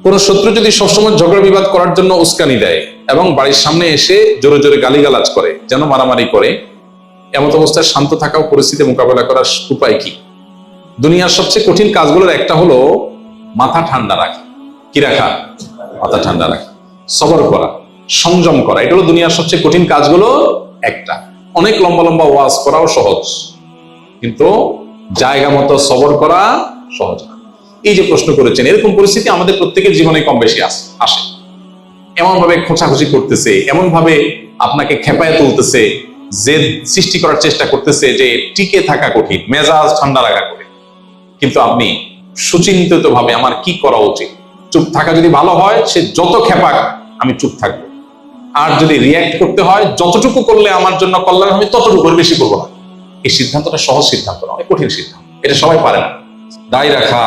কোন শত্রু যদি সবসময় ঝগড়া বিবাদ করার জন্য উস্কানি দেয় এবং বাড়ির সামনে এসে জোরে জোরে গালিগালাজ করে, যেন মারামারি করে, এমত অবস্থায় শান্ত থাকা ও পরিস্থিতি মোকাবেলা করার উপায় কি? দুনিয়ার সবচেয়ে কঠিন কাজগুলোর একটা হলো মাথা ঠান্ডা রাখা। কি রাখা? মাথা ঠান্ডা রাখা, সবর করা, সংযম করা। এটা হলো দুনিয়ার সবচেয়ে কঠিন কাজগুলো একটা। অনেক লম্বা লম্বা ওয়াজ করাও সহজ, কিন্তু জায়গা মতো সবর করা সহজ না। এই যে প্রশ্ন করেছেন, এরকম পরিস্থিতি আমাদের প্রত্যেকের জীবনে কম বেশি আসে। এমন ভাবে খোঁচাখুচি করতেছে, এমন ভাবে আপনাকে খেপায় তুলতেছে, জেদ সৃষ্টি করার চেষ্টা করতেছে যে টিকে থাকা কঠিন, মেজাজ ঠান্ডা রাখা কঠিন। কিন্তু আপনি সুচিন্তিত ভাবে আমার কি করা উচিত, চুপ থাকা যদি ভালো হয়, সে যত খেপাক আমি চুপ থাকবো। আর যদি রিয়াক্ট করতে হয়, যতটুকু করলে আমার জন্য কল্যাণ হবে ততটুকু বেশি করবো না। এই সিদ্ধান্তটা সহজ সিদ্ধান্ত না, অনেক কঠিন সিদ্ধান্ত। এটা সবাই পারে না। দাড়ি রাখা,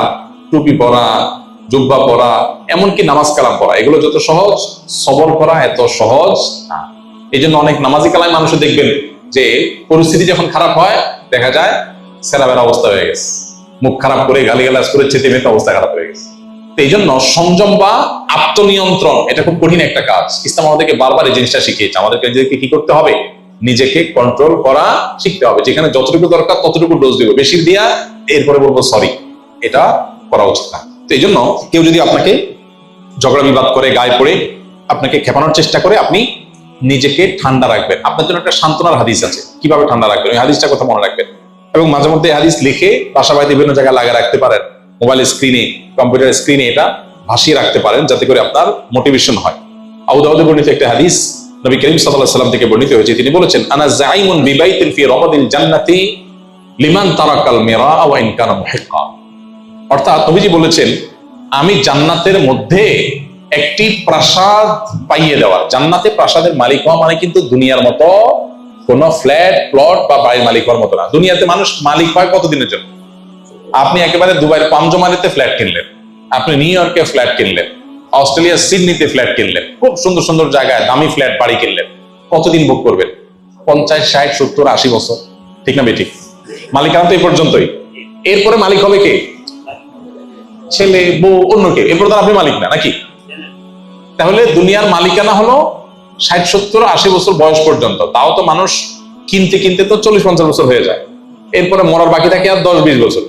টুপি পরা, জুব্বা পরা, এমনকি নামাজ কালাম পড়া, এগুলো যত সহজ, সবর করা এত সহজ না। এই জন্য অনেক নামাজি কালাম মানুষ দেখবেন যে পরিস্থিতি যখন খারাপ হয়, দেখা যায় সেরাবেরা অবস্থা হয়ে গেছে, মুখ খারাপ করে গালিগালাজ করে চেতে মেতে অবস্থা খারাপ হয়ে গেছে। এই জন্য সংযম বা আত্মনিয়ন্ত্রণ এটা খুব কঠিন একটা কাজ। ইসলাম আমাদেরকে বারবার এই জিনিসটা শিখিয়েছে। আমাদেরকে নিজেকে কি করতে হবে? নিজেকে কন্ট্রোল করা শিখতে হবে। যেখানে যতটুকু দরকার ততটুকু ডোজ দিব, বেশি দিয়া এরপরে বলবো সরি, এটা করা উচিত না। তো এই জন্য কেউ যদি আপনাকে ঝগড়া বিবাদ করে, গায়ে পড়ে আপনাকে খেপানোর চেষ্টা করে, আপনি নিজেকে ঠান্ডা রাখবেন। আপনার জন্য একটা সান্ত্বনার হাদিস আছে, কিভাবে ঠান্ডা রাখবেন ওই হাদিসটা কথা মনে রাখবেন। এবং মাঝে মধ্যে হাদিস লিখে বাসা বাড়িতে বিভিন্ন জায়গায় লাগিয়ে রাখতে পারেন, মোবাইল স্ক্রিনে, কম্পিউটার স্ক্রিনে এটা ভাসিয়ে রাখতে পারেন, যাতে করে আপনার মোটিভেশন হয়। আবু দাউদে বর্ণিত একটা হাদিস নবী করিম সাল্লাল্লাহু আলাইহি ওয়াসাল্লাম থেকে বর্ণিত হয়েছে। তিনি বলেছেন, আনা যাইমুন বিবাইতিন ফি রামাদিল জান্নাতি লিমান তারাকাল মিরা ওয়া ইন কানা মুহিক্কা। অর্থাৎ নবীজি বলেছেন, আমি জান্নাতের মধ্যে একটি প্রাসাদ পাইয়ে দেওয়া। জান্নাতে প্রাসাদের মালিক হওয়া মানে কিন্তু দুনিয়ার মতো কোন ফ্ল্যাট প্লট বা বাড়ির মালিক হওয়ার মতো না। দুনিয়াতে মানুষ মালিক হয় কতদিনের জন্য? আপনি একেবারে দুবাইয়ের পামজমানিতে ফ্ল্যাট কিনলেন, আপনি নিউ ইয়র্কে ফ্ল্যাট কিনলেন, অস্ট্রেলিয়ার সিডনিতে ফ্ল্যাট কিনলেন, খুব সুন্দর সুন্দর জায়গায় দামি ফ্ল্যাট বাড়ি কিনলেন, কতদিন ভোগ করবেন? 50, 60, 70, 80 বছর, ঠিক না বেঠিক? মালিকানা তো এই পর্যন্তই। এরপরে মালিক হবে কে? ছেলে, বউ, অন্য কে। এরপর তো আপনি মালিক না, নাকি? তাহলে দুনিয়ার মালিকানা হলো 60, 70, 80 বছর বয়স পর্যন্ত। তাও তো মানুষ কিনতে কিনতে তো 40, 50 বছর হয়ে যায়। এরপরে মরার বাকি থাকে আর 10, 20 বছর।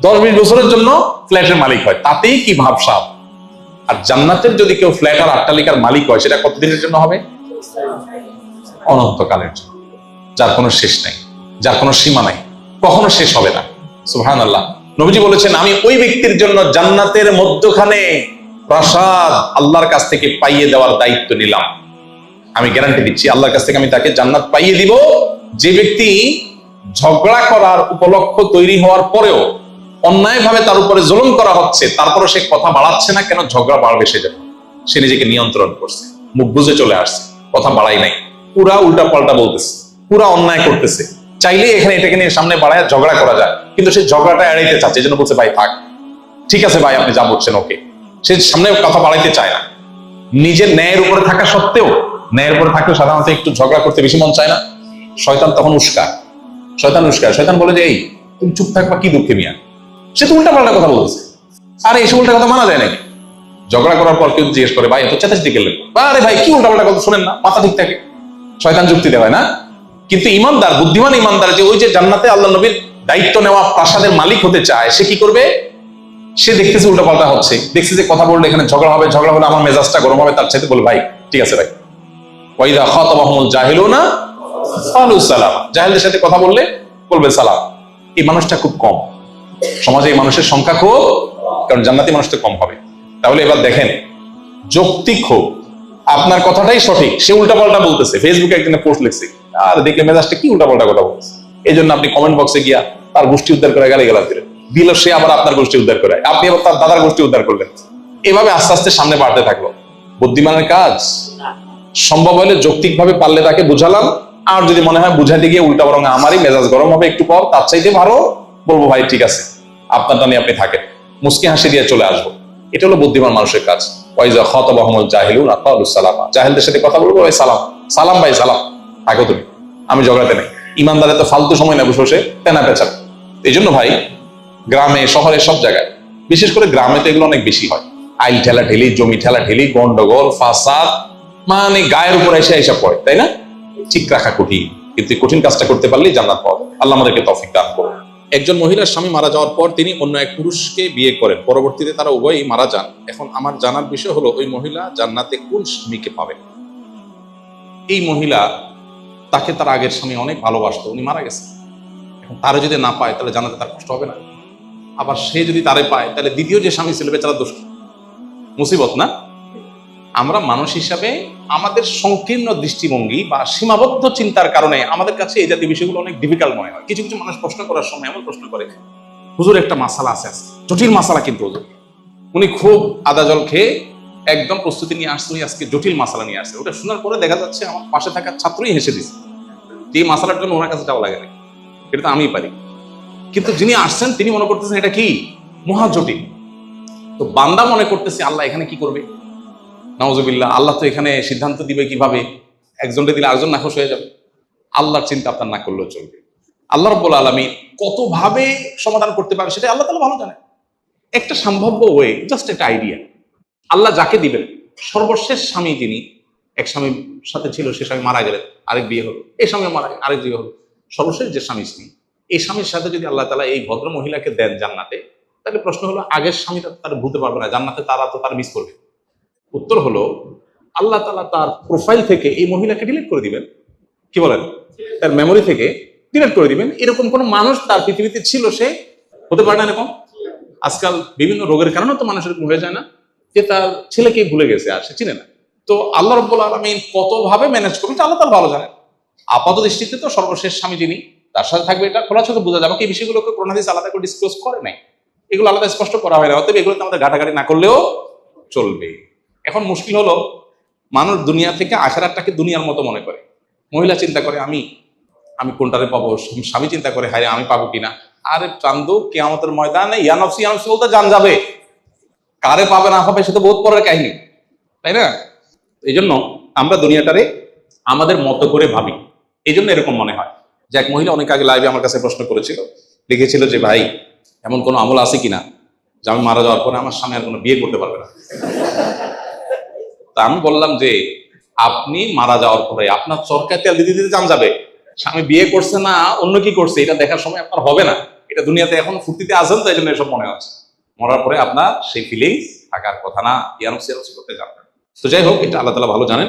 10, 20 বছরের জন্য ফ্ল্যাটের মালিক হয়, তাতেই কি ভাবসাব। আর জান্নাতের যদি কেউ ফ্ল্যাট আর অট্টালিকার মালিক হয়, সেটা কতদিনের জন্য হবে? অনন্তকালের জন্য, যার কোনো শেষ নাই, যার কোনো সীমা নাই, কখনো শেষ হবে না। সুবহানাল্লাহ। নবীজি বলেছেন, আমি ওই ব্যক্তির জন্য জান্নাতের মধ্যখানে প্রাসাদ আল্লাহর কাছ থেকে পাইয়ে দেওয়ার দায়িত্ব নিলাম। আমি গ্যারান্টি দিচ্ছি, আল্লাহর কাছ থেকে আমি তাকে জান্নাত পাইয়ে দিব। যে ব্যক্তি ঝগড়া করার উপলক্ষ তৈরি হওয়ার পরেও অন্যায়ভাবে তার উপরে জুলুম করা হচ্ছে, তারপরে সে কথা বাড়াচ্ছে না, কেন? ঝগড়া বাড়বে সেজন্য। সে নিজেকে নিয়ন্ত্রণ করছে, মুখ বুঝে চলে আসছে, কথা বাড়াই নাই, পুরা উল্টা পাল্টা বলতেছে, পুরা অন্যায় করতেছে। চাইলে এখানে এটাকে নিয়ে সামনে বাড়ায় ঝগড়া করা যায়, কিন্তু সে ঝগড়াটা এড়াইতে চাচ্ছে, এই জন্য বলছে ভাই থাক, ঠিক আছে ভাই আপনি যা বলছেন ওকে। সে সামনে কথা বাড়াইতে চায় না। নিজের ন্যায়ের উপরে থাকা সত্ত্বেও, ন্যায়ের উপরে থাকলেও সাধারণত একটু ঝগড়া করতে বেশি মন চায় না। শয়তান তখন উস্কায়, শয়তান বলে যে এই তুমি চুপ থাকবা, কি দুঃখে মিয়া, সে তো উল্টা পাল্টা কথা বলছে। আরে এসব উল্টা কথা মানা যায় নাকি? ঝগড়া করার পর কেউ জিজ্ঞেস করে, ভাই এত চেঁচাচেঁচি গেলেন, আরে ভাই কি উল্টা পাল্টা কথা শোনেন না, মাথা ঠিক থাকে। শয়তান যুক্তি দেয় না। কিন্তু ইমানদার, বুদ্ধিমান ইমানদার, যে ওই যে জান্নাতে আল্লাহ নবীর দায়িত্ব নেওয়া প্রাসাদের মালিক হতে চায়, সে কি করবে? সে দেখতেছে উল্টা পাল্টা হচ্ছে, দেখছে যে কথা বললে এখানে ঝগড়া হবে, ঝগড়া হলে আমার মেজাজটা গরম হবে, তার চাইতে বলে ভাই ঠিক আছে ভাই। ওয়াইদা খাতাবাহুমুল জাহিলুনা ক্বালু সালাম। জাহেলদের সাথে কথা বললে বলবে সালাম। এই মানুষটা খুব কম সমাজে, এই মানুষের সংখ্যা খুব, কারণ জান্নাতি মানুষ তো কম হবে। তাহলে এবার দেখেন, যৌক্তিক হোক, আপনার কথাটাই সঠিক, সে উল্টাপাল্টা বলতেছে, ফেসবুকে একদিনে পোস্ট লিখছে, আর দেখলে মেজাজটা কি উল্টাপাল্টা কথা বলছে, এই জন্য আপনি কমেন্ট বক্সে গিয়া তার গোষ্ঠী উদ্ধার করে গালিগালাজ দিল, সে আবার আপনার গোষ্ঠী উদ্ধার করে, আপনি আবার তার দাদার গোষ্ঠী উদ্ধার করলেন। এভাবে আস্তে আস্তে সামনে বাড়তে থাকলো। বুদ্ধিমানের কাজ, সম্ভব হলে যৌক্তিক ভাবে পারলে তাকে বুঝালাম, আর যদি মনে হয় বুঝাতে গিয়ে উল্টা বরং আমারই মেজাজ গরম হবে একটু পর, তার চাইতে ভালো বলবো ভাই ঠিক আছে আপনারটা নিয়ে আপনি থাকেন, মুস্কি হাসি দিয়ে চলে আসবো। এটা হলো বুদ্ধিমান মানুষের কাজ। ওয়াইজা খাতাবাহুমুল জাহিলুনা ক্বালু সালামা। জাহেলদের সাথে কথা বলবো, ভাই সালাম, সালাম ভাই সালাম, থাকো তুমি, আমি ঝগড়াতে নেই। ইমানদারের তো ফালতু সময় না বসে বসে তেনা পেঁচান। এই জন্য ভাই গ্রামে শহরে সব জায়গায়, বিশেষ করে গ্রামে তো এগুলো অনেক বেশি হয়। আইল ঠেলা ঠেলি, জমি ঠেলা ঠেলি, গন্ডগোল, ফাসাদ, মানে গায়ের উপর এসে এসে পড়ে, তাই না? ঠিক রাখা কঠিন, কিন্তু এই কঠিন কাজটা করতে পারলেই জান্নাত পাওয়া যায়। আল্লাহ আমাদেরকে তৌফিক দান করুন। একজন মহিলার স্বামী মারা যাওয়ার পর তিনি অন্য এক পুরুষকে বিয়ে করেন, পরবর্তীতে তারা উভয়ই মারা যান। এখন আমার জানার বিষয় হলো, ওই মহিলা জান্নাতে কোন স্বামীকে পাবেন? এই মহিলা, তাকে তার আগের স্বামী অনেক ভালোবাসতো, উনি মারা গেছে, এখন তারা যদি না পায় তাহলে জান্নাতে তার কষ্ট হবে না? আবার সে যদি তারে পায় তাহলে দ্বিতীয় যে স্বামী ছিল বেচারা দোষ, মুসিবত না? আমরা মানুষ হিসাবে আমাদের সংকীর্ণ দৃষ্টিভঙ্গি বা সীমাবদ্ধ চিন্তার কারণে আমাদের কাছে এই জাতীয় বিষয়গুলো অনেক ডিফিকাল্ট মনে হয়। কিছু কিছু মানুষ প্রশ্ন করার সময় এমন প্রশ্ন করে, হুজুর একটা মাসালা আছে, জটিল মাসালা, কিন্তু হুজুর উনি খুব আদা জল খেয়ে একদম প্রস্তুতি নিয়ে আসছে, উনি আজকে জটিল মাসালা নিয়ে আসছে। ওটা শোনার পরে দেখা যাচ্ছে আমার পাশে থাকা ছাত্রই হেসে দিচ্ছে, যে মাসালার জন্য ওনার কাছে যাওয়া লাগে না, এটা তো আমিই পারি। কিন্তু যিনি আসছেন তিনি মনে করতেছেন এটা কি মহা জটিল। তো বান্দা মনে করতেছে আল্লাহ এখানে কি করবে, নাউজুবিল্লাহ, আল্লাহ তো এখানে সিদ্ধান্ত দিবে কিভাবে, একজনকে দিলে আরেকজন নাখোশ হয়ে যাবে। আল্লাহর চিন্তা আপনার না করলেও চলবে। আল্লাহ রাব্বুল আলামিন কত ভাবে সমাধান করতে পারে সেটা আল্লাহ তাআলা ভালো জানেন। একটা সম্ভাব্য ওয়ে, জাস্ট একটা আইডিয়া, আল্লাহ যাকে দিবেন, সর্বশেষ স্বামী যিনি, এক স্বামীর সাথে ছিল, সে স্বামী মারা গেলেন, আরেক বিয়ে হলো, এই স্বামী মারা গেলেন, আরেক বিয়ে হলো, সর্বশেষ যে স্বামী ছিল, এই স্বামীর সাথে যদি আল্লাহ তাআলা এই ভদ্র মহিলাকে দেন জান্নাতে, তাহলে প্রশ্ন হলো আগের স্বামীটা তার ভুলতে পারবে না, জান্নাতে তারা তো তার মিস করবে। উত্তর হলো আল্লাহ তাআলা তার প্রোফাইল থেকে এই মহিলাকে ডিলিট করে দিবেন। কি বলেন? তার মেমোরি থেকে ডিলিট করে দিবেন। এরকম কোন মানুষ তার পৃথিবীতে ছিল, সে হতে পারে না এরকম? আজকাল বিভিন্ন রোগের কারণে তো মানুষ এরকম হয়ে যায় না, যে তার ছেলেকে ভুলে গেছে আর সে চিনে না। তো আল্লাহ রাব্বুল আলামিন কত ভাবে ম্যানেজ করবেন আল্লাহ তাআলা ভালো জানেন। আপাত দৃষ্টিতে তো সর্বশেষ স্বামী যিনি, তার সাথে থাকবে, এটা খোলা চোখে বোঝা যাবে। এই বিষয়গুলোকে কোরআন হাদিস আলাদা করে ডিসক্লোজ করে নাই, এগুলো আলাদা স্পষ্ট করা হয় না, অতএব এগুলোতে আমাদের ঘাটাঘাটি না করলেও চলবে। এখন মুশকিল হলো, মানুষ দুনিয়া থেকে আখিরাতটাকে দুনিয়ার মতো মনে করে। মহিলা চিন্তা করে আমি কোনটারে পাবো, স্বামী চিন্তা করে হায় আমি পাবো কিনা। আরে চান্দু, কিয়ামতের ময়দানে ইয়া নফসি ইয়া নফসি বলতে জান যাবে, কারে পাবে না পাবে সে তো বহুত পরের কাহিনী, তাই না? এই জন্য আমরা দুনিয়াটারে আমাদের মতো করে ভাবি, এই জন্য এরকম মনে হয়। যে এক মহিলা অনেক আগে লাইভে আমার কাছে প্রশ্ন করেছিল, লিখেছিল যে ভাই এমন কোনো আমল আছে কিনা যে আমি মারা যাওয়ার পরে আমার স্বামী আর কোনো বিয়ে করতে পারবে না। তা আমি বললাম যে আপনি মারা যাওয়ার পরে আপনার চরকায় তেল দিতে দিতে জান যাবে, স্বামী বিয়ে করছে না অন্য কি করছে এটা দেখার সময় আপনার হবে না। এটা দুনিয়াতে এখন ফুর্তিতে আছেন, তো এই জন্য এসব মনে হচ্ছে। মরার পরে আপনার সেই ফিলিংস থাকার কথা না, ইয়ারসি করতে যাবেন। তো যাই হোক, এটা আল্লাহ তাআলা ভালো জানেন।